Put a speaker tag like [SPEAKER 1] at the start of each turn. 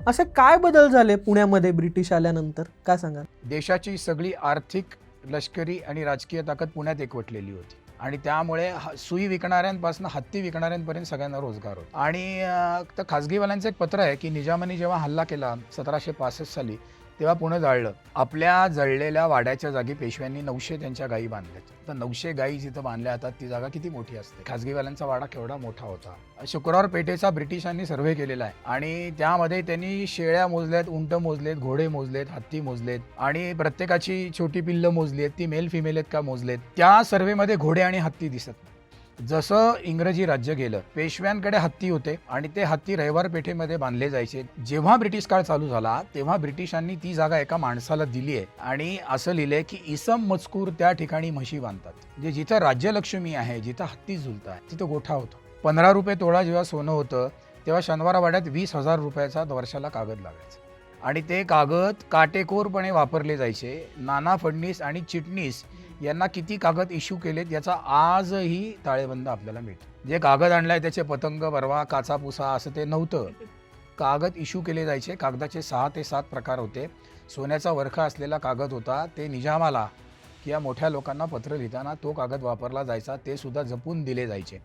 [SPEAKER 1] असे काय बदल झाले पुण्यामध्ये ब्रिटिश आल्यानंतर, काय सांगाल?
[SPEAKER 2] देशाची सगळी आर्थिक, लष्करी आणि राजकीय ताकद पुण्यात एकवटलेली होती आणि त्यामुळे सुई विकणाऱ्यांपासून हत्ती विकणाऱ्यांपर्यंत सगळ्यांना रोजगार होता. आणि तर खाजगीवाल्यांचं एक पत्र आहे की निजामाने जेव्हा हल्ला केला 1765 साली, तेव्हा पुणे जळलं. आपल्या जळलेल्या वाड्याच्या जागी पेशव्यांनी 900 त्यांच्या गायी बांधल्यात. तर 900 गायी जिथं बांधल्या जातात ती जागा किती मोठी असते. खाजगीवाल्यांचा वाडा केवढा मोठा होता. शुक्रवार पेठेचा ब्रिटिशांनी सर्व्हे केलेला आहे आणि त्यामध्ये त्यांनी शेळ्या मोजल्यात, उंट मोजलेत, घोडे मोजलेत, हत्ती मोजलेत आणि प्रत्येकाची छोटी पिल्लं मोजली आहेत. ती मेल फिमेल आहेत का मोजलेत. त्या सर्व्हेमध्ये घोडे आणि हत्ती दिसत नाही. जसं इंग्रजी राज्य गेलं, पेशव्यांकडे हत्ती होते आणि ते हत्ती रविवार पेठेमध्ये बांधले जायचे. जेव्हा ब्रिटिश काळ चालू झाला तेव्हा ब्रिटिशांनी ती जागा एका माणसाला दिली आहे आणि असं लिहिलंय की इसम मजकूर त्या ठिकाणी म्हशी बांधतात. म्हणजे जिथं राज्यलक्ष्मी आहे, जिथं हत्ती झुलत आहे, तिथं गोठा होतो. 15 रुपये तोळा जेव्हा सोनं होतं तेव्हा शनिवारवाड्यात 20,000 रुपयाचा वर्षाला कागद लागायचा आणि ते कागद काटेकोरपणे वापरले जायचे. नाना फडणीस आणि चिटणीस यांना किती कागद इश्यू केलेत याचा आजही ताळेबंद आपल्याला मिळतो. जे कागद आणलाय त्याचे पतंग, बरवा, काचापुसा असं ते नव्हतं. कागद इश्यू केले जायचे. कागदाचे 6 ते 7 प्रकार होते. सोन्याचा वरखा असलेला कागद होता. ते निजामाला किंवा मोठ्या लोकांना पत्र लिहिताना तो कागद वापरला जायचा. ते सुद्धा जपून दिले जायचे.